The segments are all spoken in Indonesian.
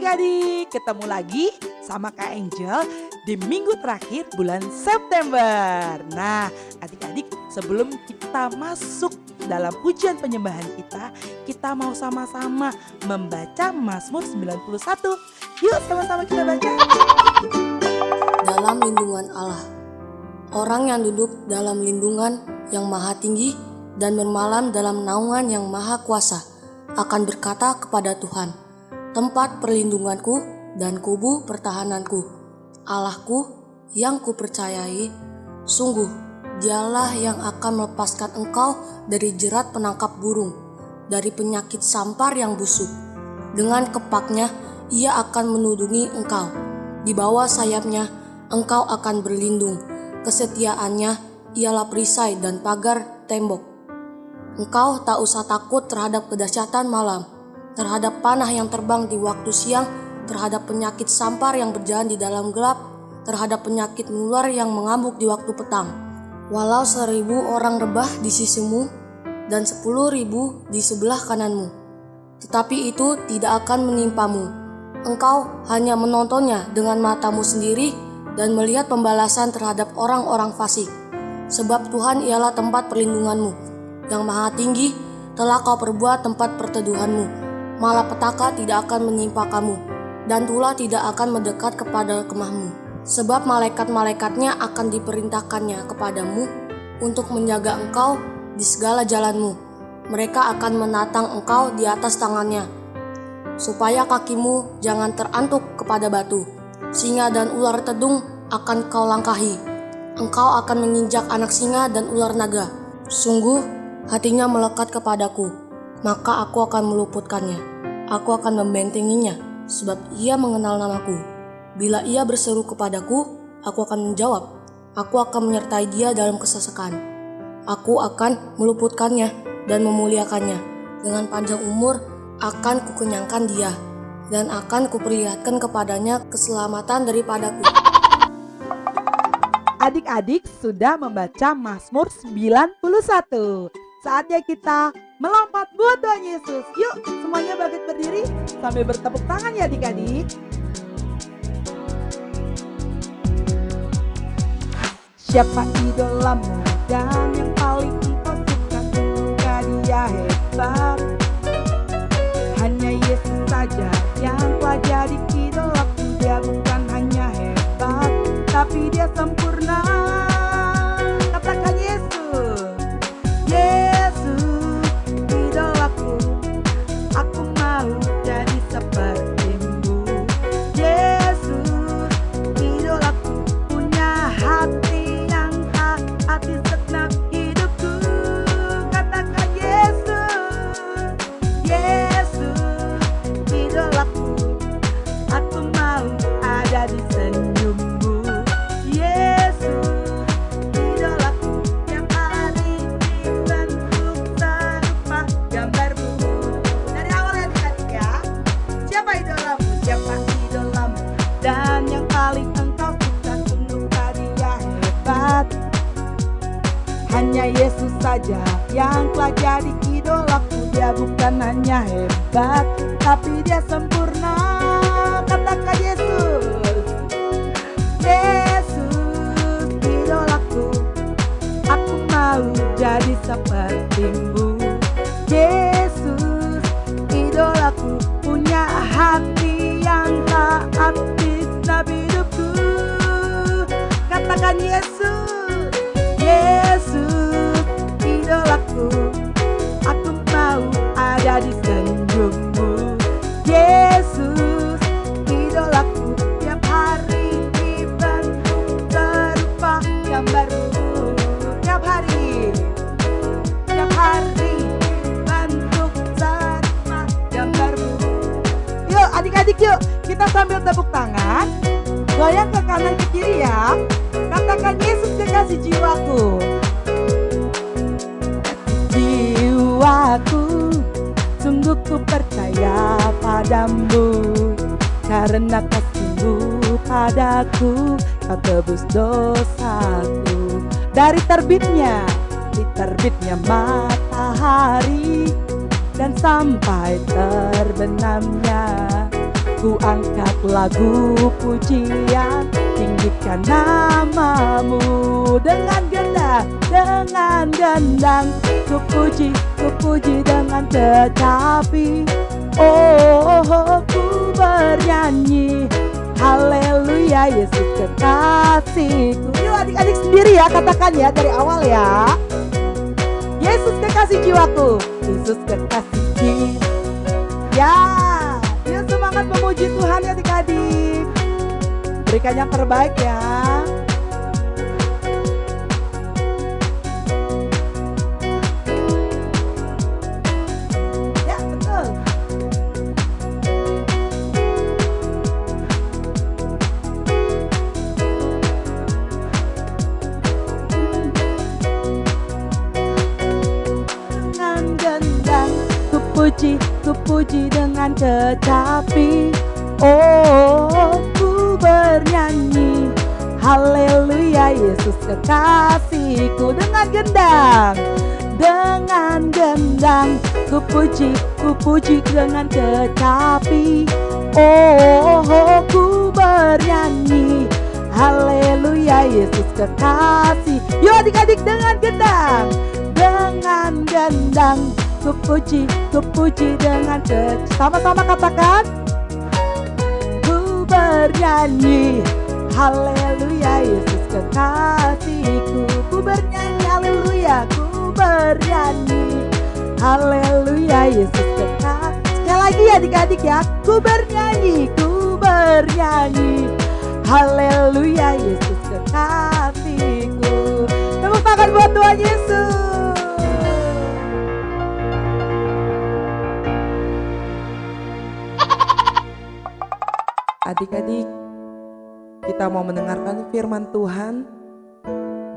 adik-adik, ketemu lagi sama Kak Angel di minggu terakhir bulan September. Nah adik-adik, sebelum kita masuk dalam ujian penyembahan kita mau sama-sama membaca Mazmur 91. Yuk sama-sama kita baca. Dalam lindungan Allah, orang yang duduk dalam lindungan yang maha tinggi dan bermalam dalam naungan yang maha kuasa akan berkata kepada Tuhan, tempat perlindunganku dan kubu pertahananku, Allahku yang kupercayai, sungguh dialah yang akan melepaskan engkau dari jerat penangkap burung, dari penyakit sampar yang busuk. Dengan kepaknya ia akan menudungi engkau, di bawah sayapnya engkau akan berlindung, kesetiaannya ialah perisai dan pagar tembok. Engkau tak usah takut terhadap kedahsyatan malam, terhadap panah yang terbang di waktu siang, terhadap penyakit sampar yang berjalan di dalam gelap, terhadap penyakit menular yang mengamuk di waktu petang. Walau 1000 orang rebah di sisimu dan 10.000 di sebelah kananmu, tetapi itu tidak akan menimpamu. Engkau hanya menontonnya dengan matamu sendiri dan melihat pembalasan terhadap orang-orang fasik. Sebab Tuhan ialah tempat perlindunganmu, yang maha tinggi telah kau perbuat tempat perteduhanmu. Malapetaka tidak akan menimpa kamu, dan tulah tidak akan mendekat kepada kemahmu. Sebab malaikat-malaikatnya akan diperintahkannya kepadamu untuk menjaga engkau di segala jalanmu. Mereka akan menatang engkau di atas tangannya, supaya kakimu jangan terantuk kepada batu. Singa dan ular tedung akan kau langkahi. Engkau akan menginjak anak singa dan ular naga. Sungguh hatinya melekat kepadaku, maka aku akan meluputkannya. Aku akan membentenginya, sebab ia mengenal namaku. Bila ia berseru kepadaku, aku akan menjawab. Aku akan menyertai dia dalam kesesakan. Aku akan meluputkannya dan memuliakannya. Dengan panjang umur akan kukenyangkan dia, dan akan kuperlihatkan kepadanya keselamatan daripadaku. Adik-adik sudah membaca Mazmur 91. Saatnya kita melompat buat Tuhan Yesus. Yuk semuanya bangkit berdiri sambil bertepuk tangan ya adik-adik. Siapa idolamu dan yang paling engkau suka? Suka dia hebat. Hanya Yesus saja yang telah jadi idolaku. Dia bukan hanya hebat, tapi dia sempurna. Katakan Yesus. Yesus, idolaku, aku mau jadi seperti-Mu. Yesus, idolaku, punya hati yang hati segenap hidupku. Katakan Yesus. Yesus, idolaku, aku mau ada di senyum-Mu. Yesus, idolaku, tiap hari dibentuk serupa gambar-Mu. Dari awal ya adik-adik ya. Siapa idolamu? Siapa idolamu? Dan yang paling engkau suka, sungguh dia hebat. Hanya Yesus saja yang telah jadi idolaku. Dia bukan hanya hebat, tapi dia sempurna. Katakan Yesus. Yesus, idolaku, aku mau jadi seperti-Mu. Yesus, idolaku, punya hati yang taat di setiap hidupku. Katakan Yesus. Yesus, idolaku, aku mau ada di senyum-Mu. Yesus, idolaku, tiap hari dibentuk serupa gambar-Mu. Tiap hari dibentuk serupa gambar-Mu. Yuk adik-adik, yuk kita sambil tepuk tangan, goyang ke kanan ke kiri ya. Katakan Yesus kekasih jiwaku. Jiwaku, sungguh ku percaya padamu, karena kasih-Mu padaku, kau tebus dosaku. Dari terbitnya matahari dan sampai terbenamnya Ku angkat lagu pujian, tinggikan namamu. Dengan gendang ku puji dengan tetapi ku bernyanyi haleluya Yesus kekasihku. Yuk adik-adik sendiri ya, katakan ya dari awal ya. Yesus kekasih jiwaku, Yesus kekasih jiwa. Ya, yuk semangat memuji Tuhan ya adik-adik. Berikan yang terbaik ya. Ya, betul. Dengan gendang ku puji dengan tetapi ku bernyanyi haleluya Yesus kekasihku. Dengan gendang ku puji dengan tetapi ku bernyanyi haleluya Yesus kekasih. Yuk adik-adik dengan gendang ku puji dengan sama-sama katakan. Ku bernyanyi haleluya Yesus kekasihku. Ku bernyanyi haleluya, ku bernyanyi haleluya Yesus kekasih. Sekali lagi ya adik-adik ya, ku bernyanyi haleluya Yesus kekasihku. Tepuk tangan buat Tuhan Yesus. Adik-adik, kita mau mendengarkan firman Tuhan.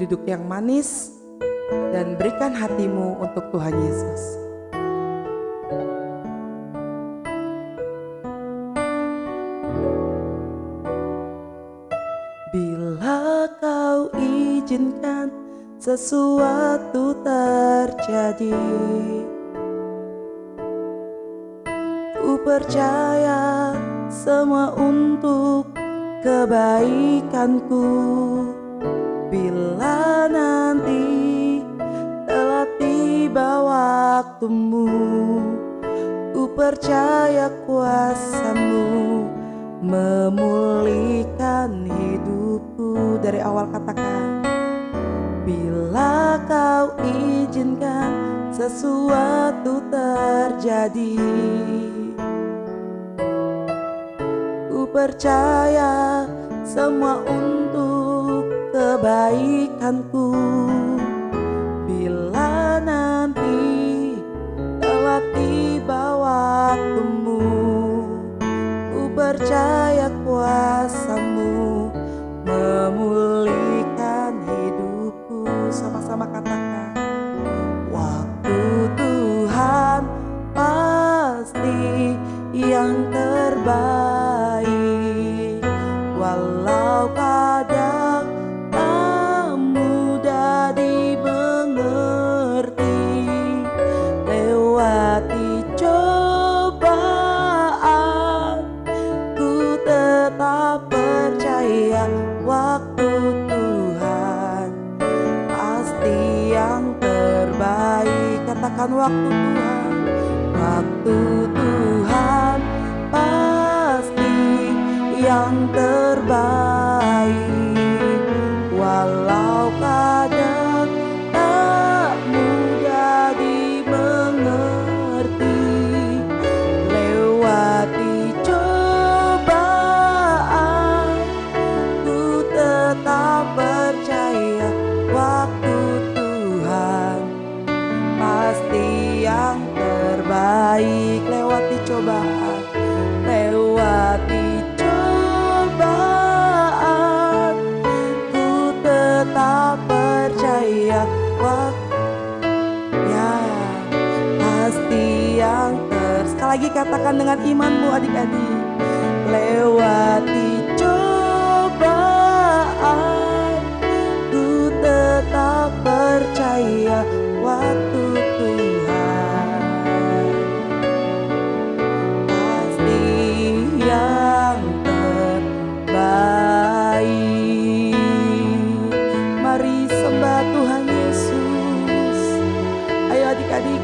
Duduk yang manis dan berikan hatimu untuk Tuhan Yesus. Bila kau izinkan sesuatu terjadi, ku percaya semua untuk kebaikanku. Bila nanti telah tiba waktumu, ku percaya kuasamu memulihkan hidupku. Dari awal katakan, bila kau izinkan sesuatu terjadi, ku percaya semua untuk kebaikanku. Bila nanti telah tiba waktumu, ku percaya kuasamu memulihkan hidupku. Sama-sama katakan, waktu Tuhan pasti yang terbaik. Walau kadang tak mudah dimengerti, lewati cobaan, ku tetap percaya waktu Tuhan pasti yang terbaik. Katakan waktu Tuhan, waktu Tuhan pasti yang terbaik. Walau kadang tak mudah dimengerti, lewati cobaan, ku tetap percaya waktu Tuhan pasti yang terbaik. Lewati cobaan, lewati cobaan, ku tetap percaya waktu ya pasti yang sekali lagi katakan dengan imanmu adik-adik. Lewati cobaan, ku tetap percaya waktu Tuhan pasti yang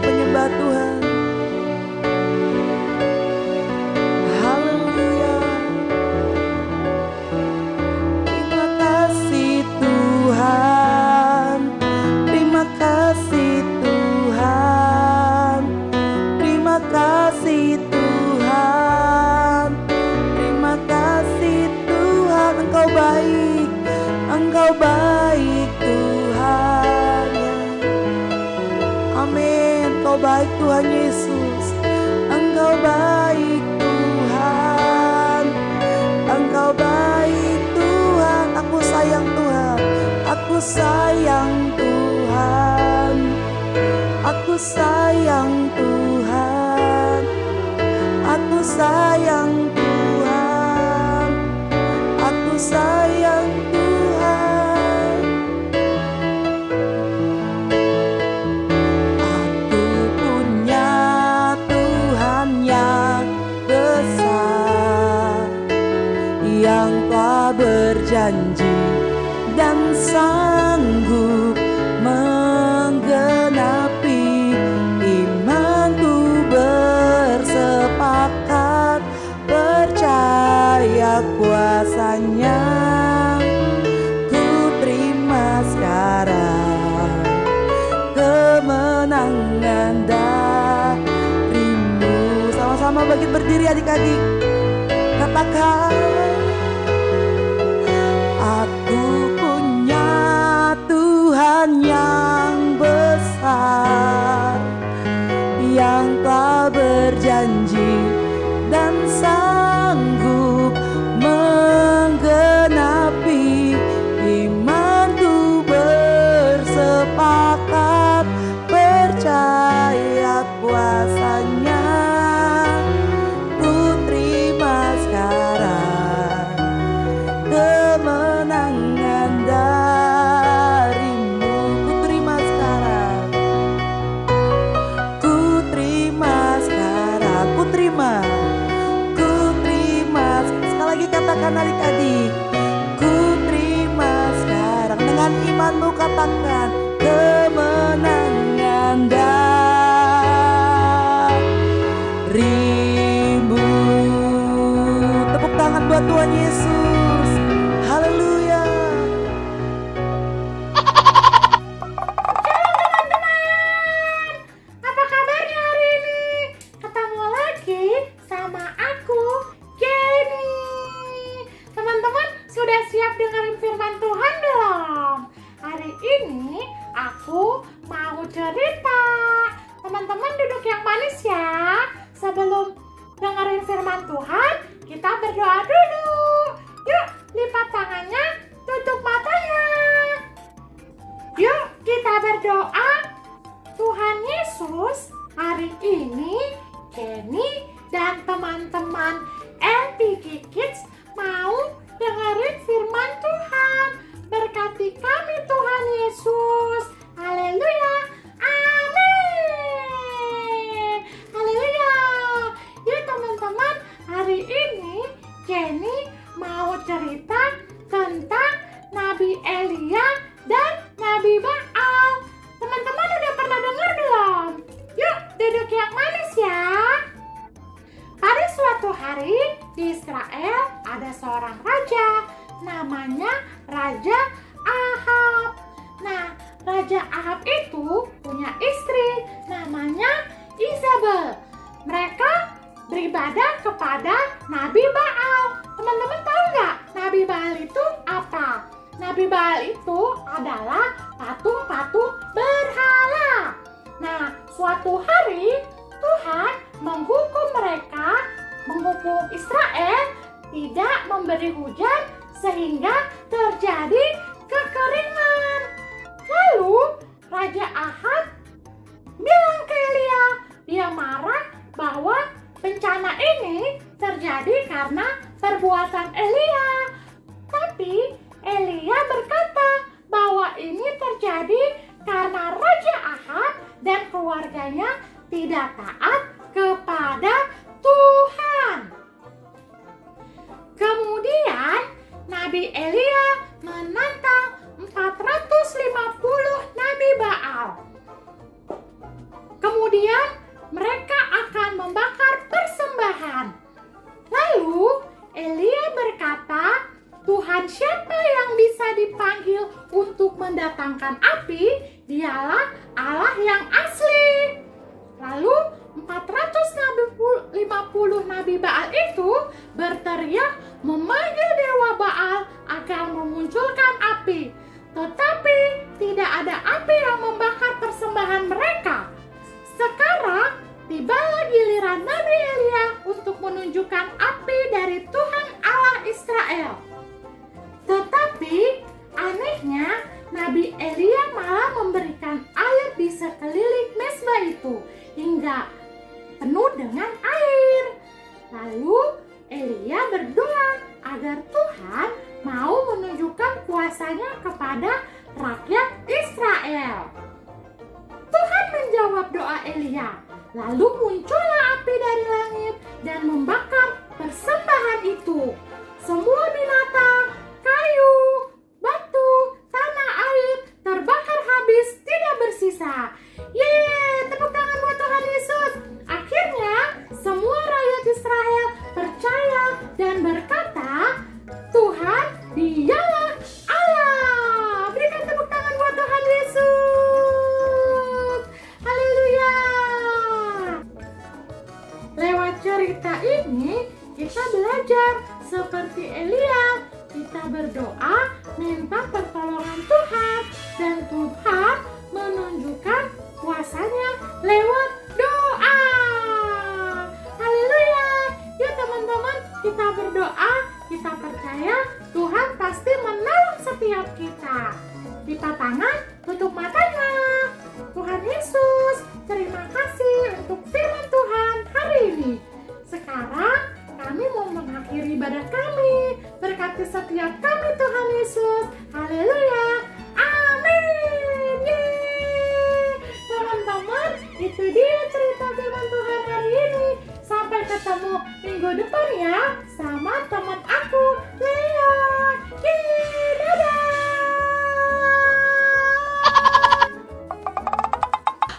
menyembah Tuhan. Haleluya. Terima kasih Tuhan. Terima kasih Tuhan. Terima kasih Tuhan. Terima kasih Tuhan. Engkau baik. Engkau baik Tuhan. Amin. Engkau baik Tuhan Yesus. Engkau baik Tuhan. Engkau baik Tuhan. Aku sayang Tuhan. Aku sayang Tuhan. Aku sayang Tuhan. Aku sayang Tuhan. Aku sayang Tuhan. Aku punya Tuhan yang besar, yang telah berjanji dan sanggup menggenapi imanku, bersepakat percaya kuasanya. Ku terima sekarang kemenangan darimu. Sama-sama bangkit berdiri adik-adik. Katakan, aku punya Tuhan yang besar, yang telah berjanji dan sanggup menggenapi imanku, bersepakat percaya kuasanya. Ku terima sekarang kemenangan darimu. Ku terima sekarang. Ku terima sekarang. Ku terima. Ku terima. Sekali lagi katakan adik-adik. Ku terima sekarang. Dengan imanmu katakan kemenangan darimu. Tepuk tangan buat Tuhan Yesus. Haleluya. Apa kabarnya hari ini? Ketemu lagi sama aku, Jenny. Teman-teman sudah siap dengerin firman Tuhan belum? Hari ini aku mau cerita. Teman-teman duduk yang manis ya. Sebelum dengerin firman Tuhan, kita berdoa dulu. Yuk, lipat tangannya, tutup matanya. Yuk, kita berdoa. Tuhan Yesus, hari ini Jenny dan teman-teman LPG Kids mau dengerin firman Tuhan. Berkati kami Tuhan Yesus. Haleluya. Amin. Haleluya. Yuk teman-teman, hari ini Jenny mau cerita tentang Nabi Elia dan Nabi Baal. Teman-teman udah pernah dengar belum? Yuk duduk yang manis ya. Pada suatu hari di Israel ada seorang raja, namanya Raja Ahab. Nah, Raja Ahab itu punya istri namanya Izabel. Mereka beribadah kepada Nabi Baal. Teman-teman tahu nggak Nabi Baal itu apa? Nabi Baal itu adalah patung-patung berhala. Nah, suatu hari Tuhan menghukum mereka, menghukum Israel tidak memberi hujan sehingga terjadi kekeringan. Lalu Raja Ahab bilang ke Elia, dia marah bahwa bencana ini terjadi karena perbuatan Elia. Tapi Elia berkata bahwa ini terjadi karena Raja Ahab dan keluarganya tidak taat kepada Tuhan. Kemudian Nabi Elia menantang 450 Nabi Baal. Kemudian menyalakan api, dialah Allah yang asli. Lalu 450 nabi Baal itu berteriak memanggil dewa Baal agar memunculkan api. Tetapi tidak ada api yang membakar persembahan mereka. Sekarang tibalah giliran Nabi Elia untuk menunjukkan api dari Tuhan Allah Israel. Tetapi anehnya Nabi Elia malah memberikan air di sekeliling mezbah itu hingga penuh dengan air. Lalu Elia berdoa agar Tuhan mau menunjukkan kuasanya kepada rakyat Israel. Tuhan menjawab doa Elia. Lalu muncullah api dari langit dan membakar persembahan itu. Semua binatang, kayu, batu, tanah air terbakar habis, tidak bersisa. Yeay, tepuk tangan buat Tuhan Yesus. Akhirnya semua rakyat Israel percaya dan berkata, Tuhan dialah Allah. Berikan tepuk tangan buat Tuhan Yesus. Haleluya. Lewat cerita ini kita belajar seperti Elia. Kita berdoa minta pertolongan Tuhan dan Tuhan menunjukkan kuasanya lewat doa. Haleluya. Yuk teman-teman, kita berdoa, kita percaya Tuhan pasti menolong setiap kita. Lipat tangan, tutup matanya. Tuhan Yesus, terima kasih untuk firman Tuhan hari ini. Sekarang kami mau mengakhiri ibadah kami. Berkati setiap kami Tuhan Yesus. Haleluya. Amin. Yeay. Teman-teman, itu dia cerita firman Tuhan hari ini. Sampai ketemu minggu depan ya sama teman aku, Leon. Yeay, dadah.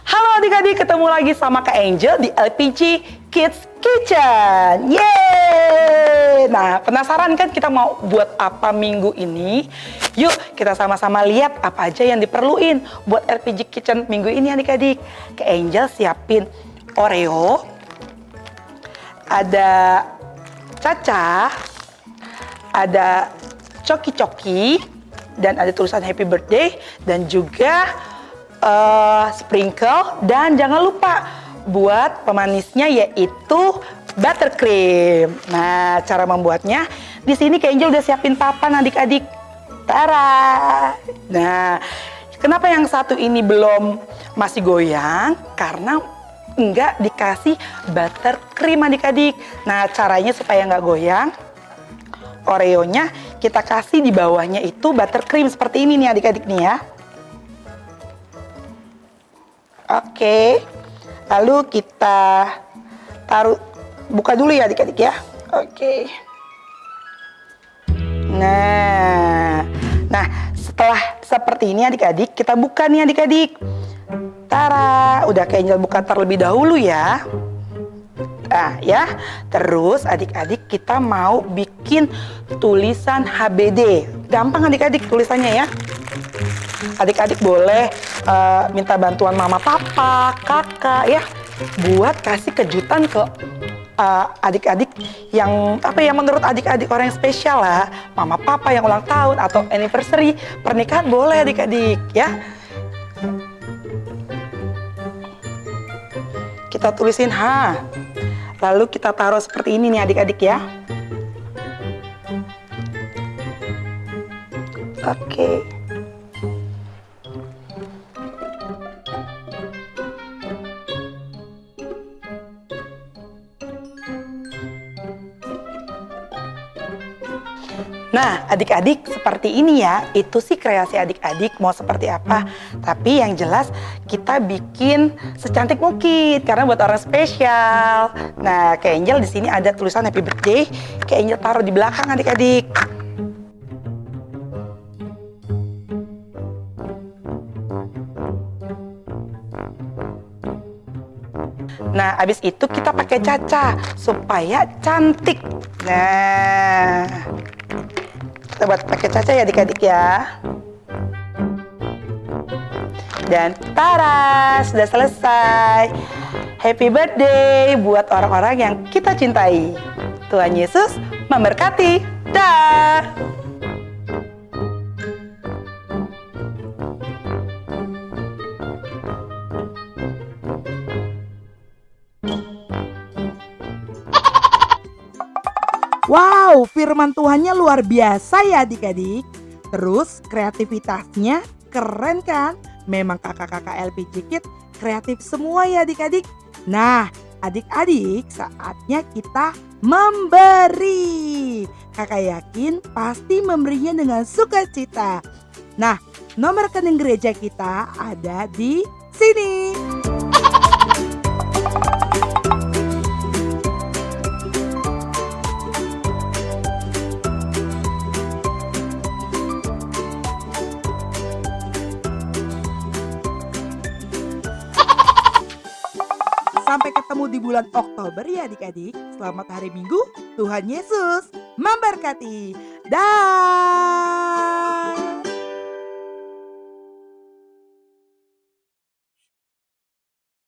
Halo adik-adik, ketemu lagi sama Kak Angel di LPG Kids Kitchen. Yeay! Nah, penasaran kan kita mau buat apa minggu ini? Yuk, kita sama-sama lihat apa aja yang diperluin buat LPG Kitchen minggu ini adik-adik. Kak Angel siapin Oreo, ada Caca, ada Coki-Coki, dan ada tulisan Happy Birthday, dan juga sprinkle, dan jangan lupa buat pemanisnya yaitu buttercream. Nah, cara membuatnya di sini Kak Angel udah siapin papan adik-adik. Tara. Nah, kenapa yang satu ini belum masih goyang? Karena enggak dikasih buttercream adik-adik. Nah, caranya supaya nggak goyang, Oreonya kita kasih di bawahnya itu buttercream seperti ini nih adik-adik nih ya. Oke, lalu kita taruh, buka dulu ya adik-adik ya. Oke. Nah, setelah seperti ini adik-adik, kita buka nih adik-adik. Tara, udah Kak Angel buka terlebih dahulu ya. Nah ya, terus adik-adik kita mau bikin tulisan HBD. Gampang adik-adik tulisannya ya. Adik-adik boleh minta bantuan mama, papa, kakak ya, buat kasih kejutan ke adik-adik yang menurut adik-adik orang yang spesial lah, mama, papa yang ulang tahun atau anniversary pernikahan boleh adik-adik ya. Kita tulisin H, lalu kita taruh seperti ini nih adik-adik ya. Oke. Nah, adik-adik seperti ini ya, itu sih kreasi adik-adik mau seperti apa. Tapi yang jelas kita bikin secantik mungkin karena buat orang spesial. Nah, Kak Angel di sini ada tulisan Happy Birthday. Kak Angel taruh di belakang adik-adik. Nah, abis itu kita pakai Caca supaya cantik. Nah, kita buat pakai Caca ya adik-adik ya. Dan tara, sudah selesai. Happy birthday buat orang-orang yang kita cintai. Tuhan Yesus memberkati. Dah. Wow, firman Tuhannya luar biasa ya adik-adik. Terus kreativitasnya keren kan? Memang kakak-kakak LPG Kids kreatif semua ya adik-adik. Nah, adik-adik saatnya kita memberi. Kakak yakin pasti memberinya dengan sukacita. Nah, nomor rekening gereja kita ada di sini. Sampai ketemu di bulan Oktober ya adik-adik. Selamat hari Minggu. Tuhan Yesus memberkati. Dah.